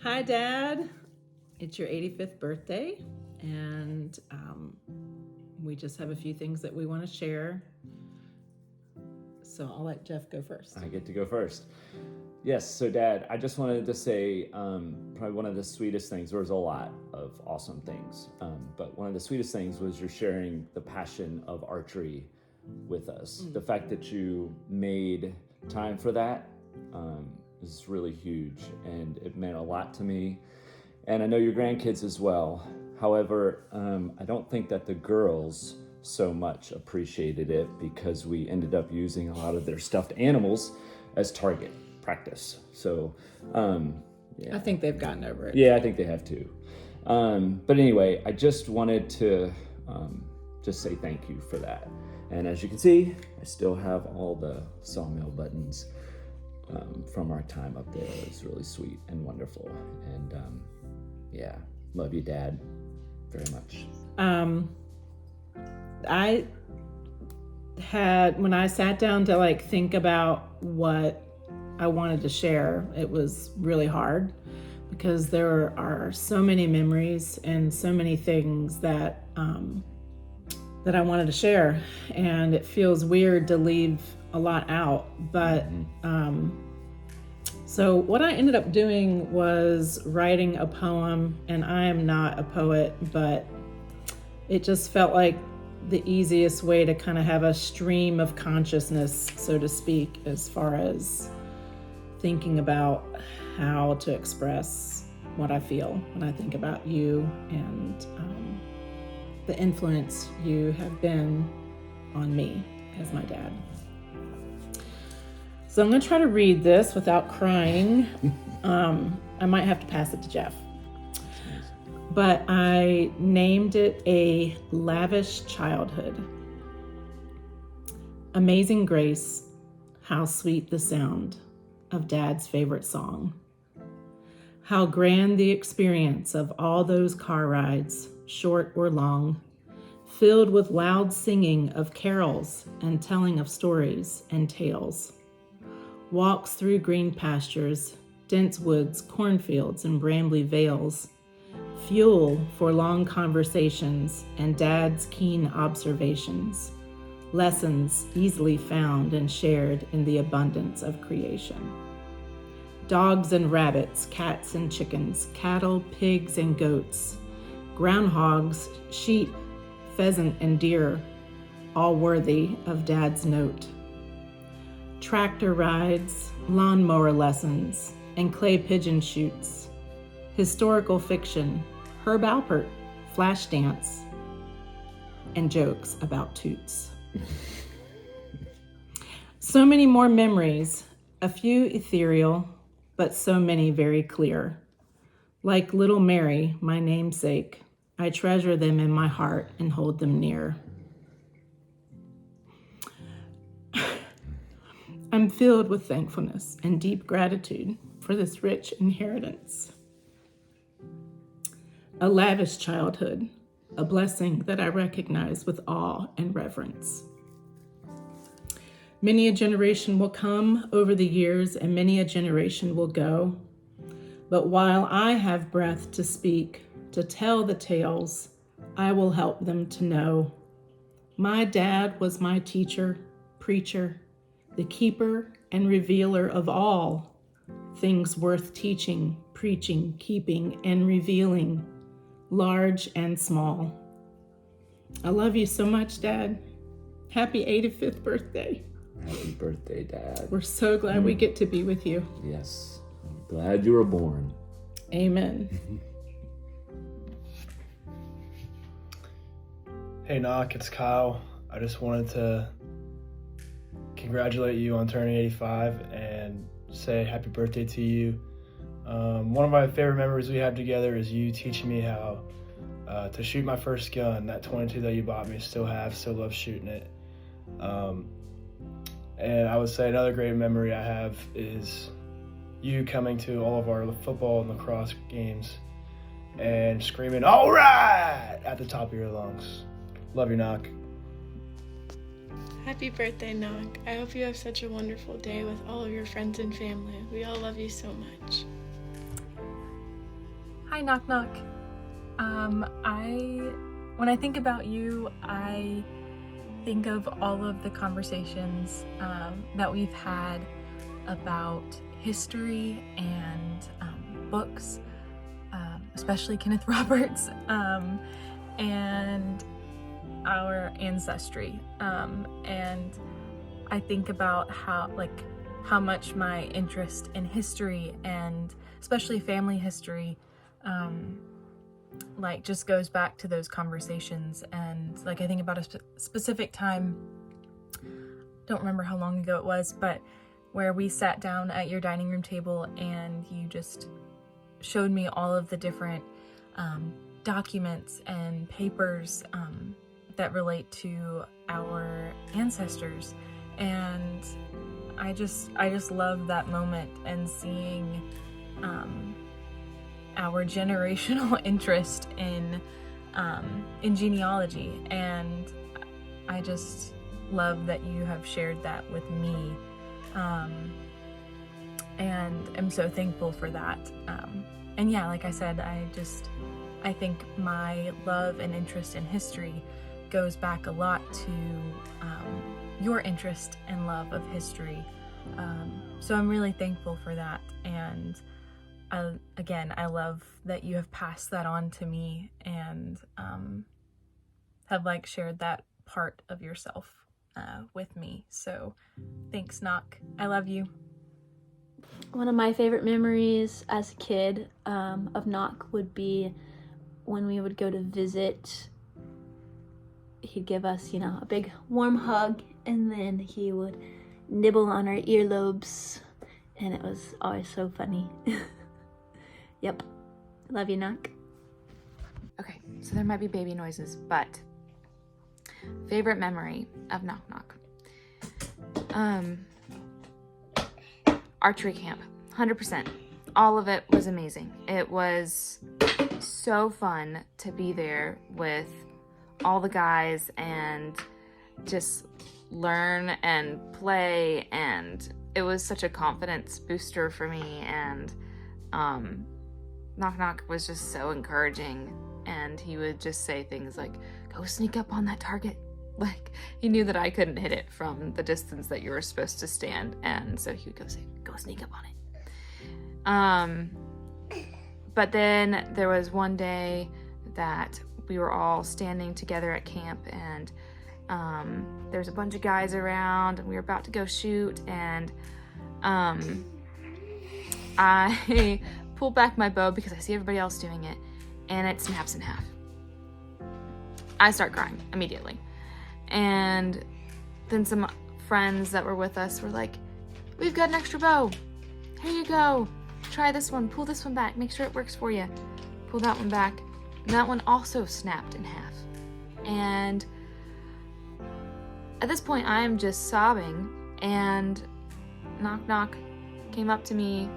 Hi, Dad. It's your 85th birthday, and we just have a few things that we want to share. So I'll let Jeff go first. I get to go first. Yes, so Dad, I just wanted to say probably one of the sweetest things, there was a lot of awesome things, but one of the sweetest things was you're sharing the passion of archery with us. The fact that you made time for that is really huge, and it meant a lot to me. And I know your grandkids as well. However, I don't think that the girls so much appreciated it because we ended up using a lot of their stuffed animals as target practice. So, I think they've gotten over it. yeah, I think they have too. But anyway, I just wanted to just say thank you for that. And as you can see, I still have all the sawmill buttons from our time up there. It's really sweet and wonderful. And yeah, love you, Dad, very much. I had, when I sat down to think about what I wanted to share, it was really hard because there are so many memories and so many things that that I wanted to share, and it feels weird to leave a lot out. But so what I ended up doing was writing a poem, and I am not a poet, but it just felt like the easiest way to kind of have a stream of consciousness, so to speak, as far as thinking about how to express what I feel when I think about you and the influence you have been on me as my dad. So I'm going to try to read this without crying. I might have to pass it to Jeff. But I named it A Lavish Childhood. Amazing Grace, how sweet the sound of Dad's favorite song. How grand the experience of all those car rides, short or long, filled with loud singing of carols and telling of stories and tales. Walks through green pastures, dense woods, cornfields, and brambly vales. Fuel for long conversations and Dad's keen observations. Lessons easily found and shared in the abundance of creation. Dogs and rabbits, cats and chickens, cattle, pigs and goats, groundhogs, sheep, pheasant and deer, all worthy of Dad's note. Tractor rides, lawnmower lessons, and clay pigeon shoots. Historical fiction, Herb Alpert, flash dance, and jokes about toots. So many more memories, a few ethereal, but so many very clear. Like little Mary, my namesake, I treasure them in my heart and hold them near. I'm filled with thankfulness and deep gratitude for this rich inheritance. A lavish childhood, a blessing that I recognize with awe and reverence. Many a generation will come over the years, and many a generation will go. But while I have breath to speak, to tell the tales, I will help them to know. My dad was my teacher, preacher, the keeper and revealer of all things worth teaching, preaching, keeping, and revealing, large and small. I love you so much, Dad. Happy 85th birthday. Happy birthday, Dad. We're so glad we get to be with you. Yes, I'm glad you were born. Amen. Hey, Knock, it's Kyle. I just wanted to congratulate you on turning 85 and say happy birthday to you. One of my favorite memories we have together is you teaching me how to shoot my first gun. That 22 that you bought me, still love shooting it. And I would say another great memory I have is you coming to all of our football and lacrosse games and screaming, "All right!" at the top of your lungs. Love you, Knock. Happy birthday, Knock. I hope you have such a wonderful day with all of your friends and family. We all love you so much. Hi, Knock Knock. When I think about you, I think of all of the conversations that we've had about history and books, especially Kenneth Roberts, and our ancestry. And I think about how much my interest in history, and especially family history, just goes back to those conversations. And I think about a specific time, don't remember how long ago it was, but where we sat down at your dining room table and you just showed me all of the different documents and papers that relate to our ancestors. And I just love that moment and seeing our generational interest in genealogy. And I just love that you have shared that with me, and I'm so thankful for that. And yeah, like I said, I think my love and interest in history goes back a lot to your interest and love of history. So I'm really thankful for that. And I love that you have passed that on to me and have shared that part of yourself with me. So thanks, Knock. I love you. One of my favorite memories as a kid of Knock would be when we would go to visit. He'd give us, a big warm hug, and then he would nibble on our earlobes, and it was always so funny. Yep. Love you, Knock. Okay, so there might be baby noises, but favorite memory of Knock Knock. Archery camp, 100%. All of it was amazing. It was so fun to be there with all the guys and just learn and play, and it was such a confidence booster for me. And Knock Knock was just so encouraging, and he would just say things like, go sneak up on that target. He knew that I couldn't hit it from the distance that you were supposed to stand, and so he would go say, go sneak up on it. But then there was one day that we were all standing together at camp, and there's a bunch of guys around, and we were about to go shoot, and I pull back my bow because I see everybody else doing it, and it snaps in half. I start crying immediately. And then some friends that were with us were like, we've got an extra bow. Here you go. Try this one. Pull this one back. Make sure it works for you. Pull that one back. And that one also snapped in half. And at this point, I am just sobbing. And Knock Knock came up to me,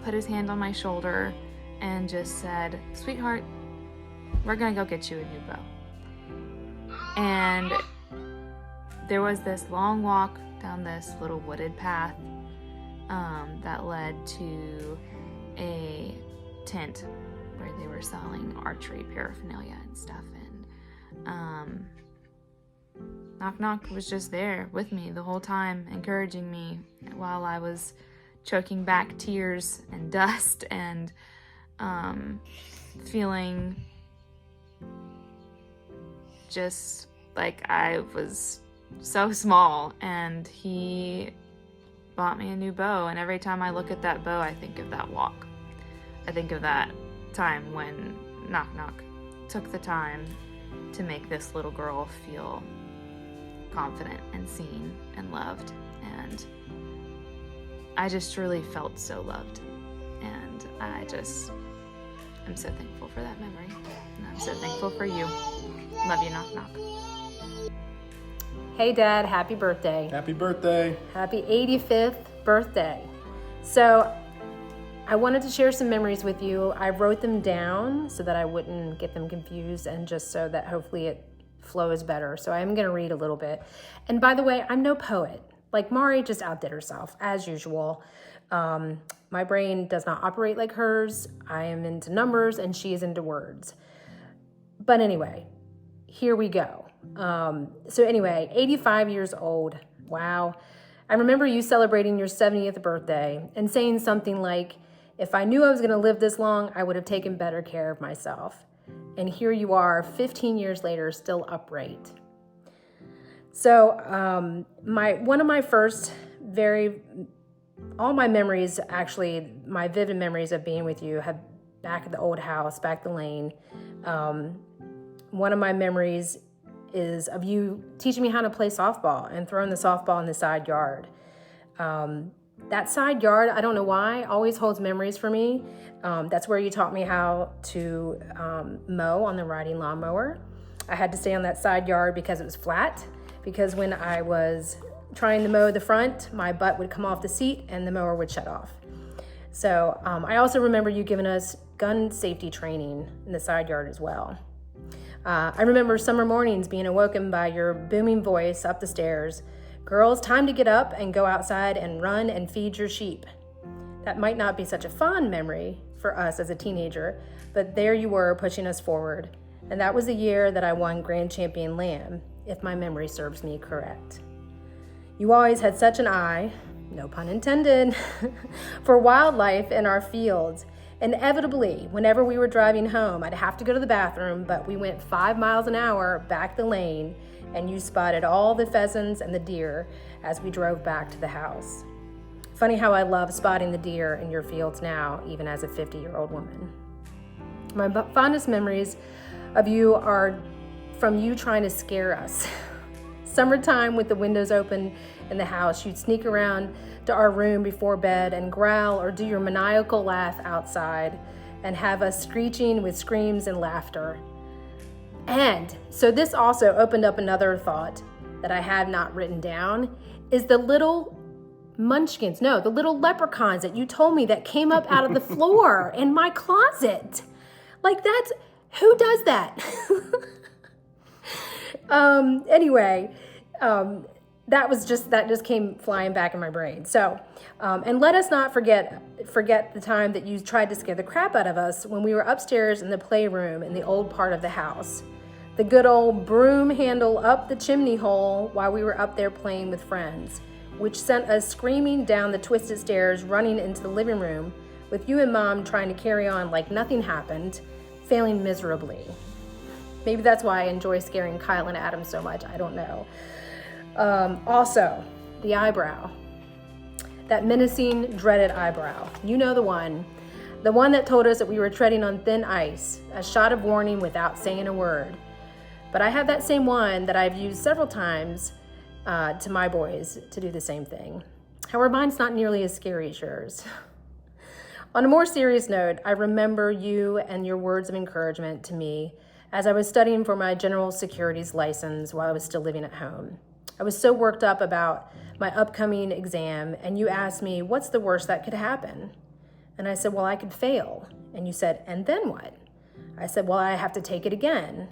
put his hand on my shoulder, and just said, sweetheart, we're going to go get you a new bow. And there was this long walk down this little wooded path that led to a tent where they were selling archery paraphernalia and stuff. And Knock Knock was just there with me the whole time, encouraging me while I was choking back tears and dust and feeling just like I was so small. And he bought me a new bow, and every time I look at that bow, I think of that walk. I think of that time when Knock Knock took the time to make this little girl feel confident and seen and loved. And I just truly felt so loved. And I'm so thankful for that memory. And I'm so thankful for you. Love you, Knock Knock. Hey Dad, happy birthday. Happy birthday. Happy 85th birthday. So I wanted to share some memories with you. I wrote them down so that I wouldn't get them confused, and just so that hopefully it flows better. So I'm going to read a little bit. And by the way, I'm no poet. Mari just outdid herself, as usual. My brain does not operate like hers. I am into numbers and she is into words. But anyway, here we go. So anyway, 85 years old. Wow. I remember you celebrating your 70th birthday and saying something like, if I knew I was going to live this long, I would have taken better care of myself. And here you are 15 years later, still upright. So one of my first all my memories, actually, my vivid memories of being with you have back at the old house, back the lane. One of my memories is of you teaching me how to play softball and throwing the softball in the side yard. That side yard, I don't know why, always holds memories for me. That's where you taught me how to mow on the riding lawnmower. I had to stay on that side yard because it was flat, because when I was trying to mow the front, my butt would come off the seat and the mower would shut off. So I also remember you giving us gun safety training in the side yard as well. I remember summer mornings being awoken by your booming voice up the stairs. Girls, time to get up and go outside and run and feed your sheep. That might not be such a fond memory for us as a teenager, but there you were pushing us forward. And that was the year that I won Grand Champion Lamb, if my memory serves me correct. You always had such an eye, no pun intended, for wildlife in our fields. Inevitably, whenever we were driving home, I'd have to go to the bathroom, but we went 5 miles an hour back the lane, and you spotted all the pheasants and the deer as we drove back to the house. Funny how I love spotting the deer in your fields now, even as a 50-year-old woman. My fondest memories of you are from you trying to scare us. Summertime with the windows open in the house, you'd sneak around to our room before bed and growl or do your maniacal laugh outside and have us screeching with screams and laughter. And so this also opened up another thought that I had not written down, is the little munchkins, no, the little leprechauns that you told me that came up out of the floor in my closet. Like who does that? Anyway, that just came flying back in my brain. So, and let us not forget the time that you tried to scare the crap out of us when we were upstairs in the playroom in the old part of the house. The good old broom handle up the chimney hole while we were up there playing with friends, which sent us screaming down the twisted stairs, running into the living room with you and Mom trying to carry on like nothing happened, failing miserably. Maybe that's why I enjoy scaring Kyle and Adam so much. I don't know. Also, the eyebrow. That menacing, dreaded eyebrow. You know the one. The one that told us that we were treading on thin ice. A shot of warning without saying a word. But I have that same one that I've used several times to my boys to do the same thing. However, mine's not nearly as scary as yours. On a more serious note, I remember you and your words of encouragement to me as I was studying for my general securities license while I was still living at home. I was so worked up about my upcoming exam, and you asked me, what's the worst that could happen? And I said, well, I could fail. And you said, and then what? I said, well, I have to take it again.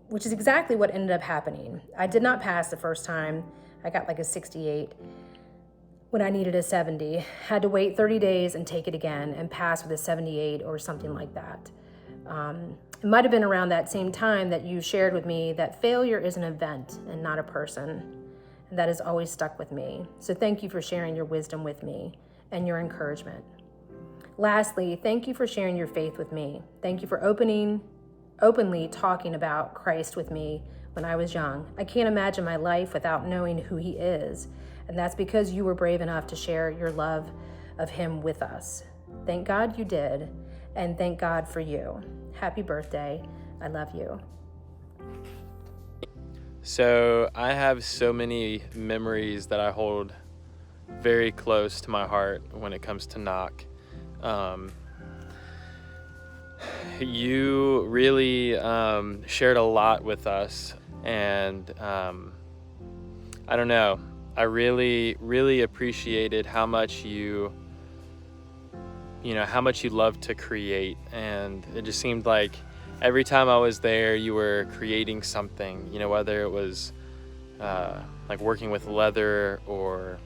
Which is exactly what ended up happening. I did not pass the first time. I got like a 68 when I needed a 70. Had to wait 30 days and take it again and pass with a 78 or something like that. It might have been around that same time that you shared with me that failure is an event and not a person. And that has always stuck with me. So thank you for sharing your wisdom with me and your encouragement. Lastly, thank you for sharing your faith with me. Thank you for openly talking about Christ with me when I was young. I can't imagine my life without knowing who he is. And that's because you were brave enough to share your love of him with us. Thank God you did. And thank God for you. Happy birthday. I love you. So I have so many memories that I hold very close to my heart when it comes to Knock. You really shared a lot with us, and I don't know, I really appreciated how much you love to create, and it just seemed like every time I was there you were creating something, whether it was like working with leather or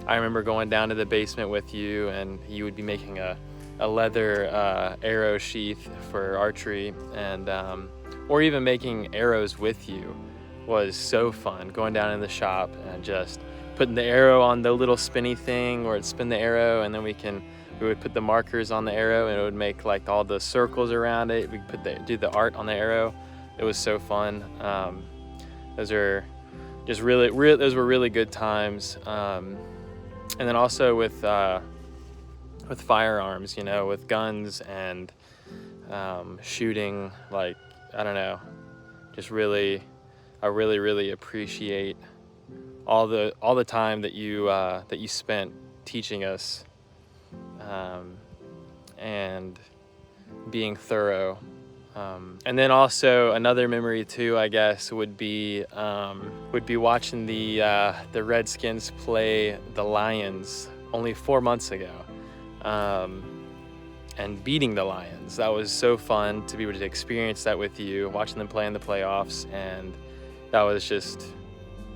I remember going down to the basement with you, and you would be making a leather arrow sheath for archery, and or even making arrows with you was so fun. Going down in the shop and just putting the arrow on the little spinny thing where it spin the arrow, and then we would put the markers on the arrow, and it would make like all the circles around it. We could do the art on the arrow. It was so fun. Those are just those were really good times. And then also with firearms, you know, with guns and shooting, like, I don't know, just really, I really appreciate all the time that you spent teaching us and being thorough. And then also another memory too, I guess, would be watching the Redskins play the Lions only 4 months ago, and beating the Lions. That was so fun to be able to experience that with you, watching them play in the playoffs, and that was just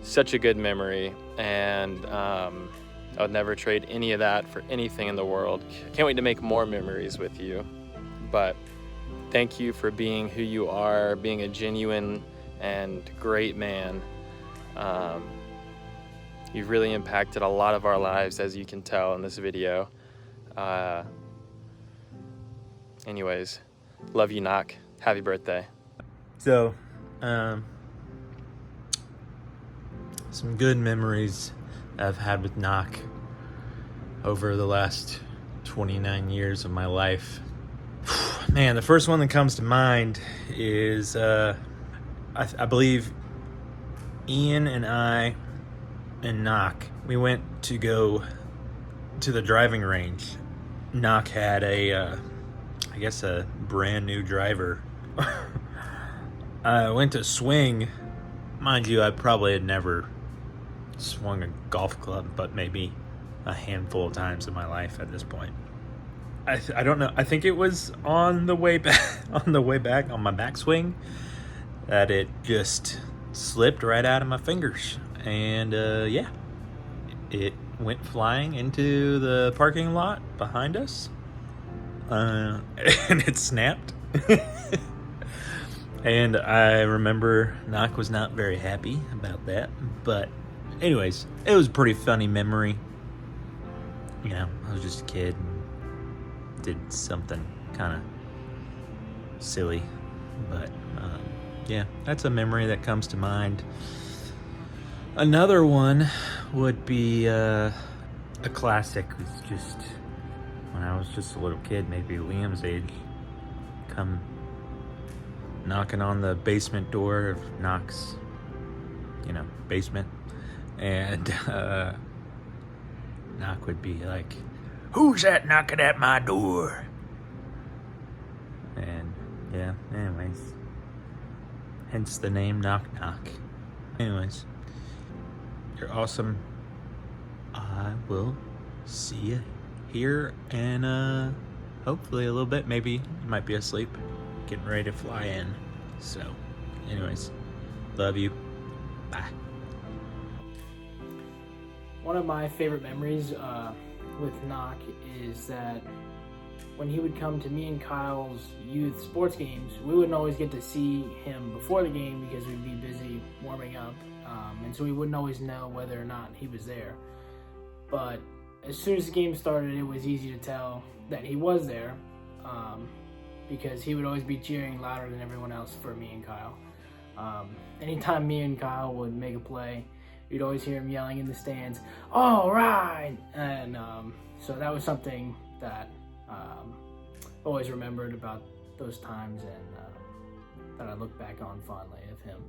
such a good memory. And I would never trade any of that for anything in the world. Can't wait to make more memories with you. But thank you for being who you are, being a genuine and great man. You've really impacted a lot of our lives, as you can tell in this video. Anyways, love you, Knock. Happy birthday. So, some good memories I've had with Knock over the last 29 years of my life. Man, the first one that comes to mind is I believe Ian and I and Knock, we went to go to the driving range. Knock had a brand new driver. I went to swing. Mind you, I probably had never swung a golf club, but maybe a handful of times in my life at this point. I don't know. I think it was on the way back on my backswing that it just slipped right out of my fingers, and it went flying into the parking lot behind us, and it snapped. And I remember Knock was not very happy about that, but anyways, it was a pretty funny memory. You know, I was just a kid and did something kind of silly, but yeah, that's a memory that comes to mind. Another one would be a classic. It was just when I was just a little kid, maybe Liam's age, come knocking on the basement door of Knock's, basement, and Knock would be like, "Who's that knocking at my door?" And yeah, anyways, hence the name Knock Knock. Anyways, you're awesome. I will see you here and hopefully a little bit. Maybe you might be asleep, getting ready to fly in. So anyways, love you. Bye. One of my favorite memories with Knock is that when he would come to me and Kyle's youth sports games, we wouldn't always get to see him before the game because we'd be busy warming up, and so we wouldn't always know whether or not he was there. But as soon as the game started, it was easy to tell that he was there, because he would always be cheering louder than everyone else for me and Kyle. Anytime me and Kyle would make a play, you'd always hear him yelling in the stands, "All right!" And so that was something that always remembered about those times, and that I look back on fondly of him.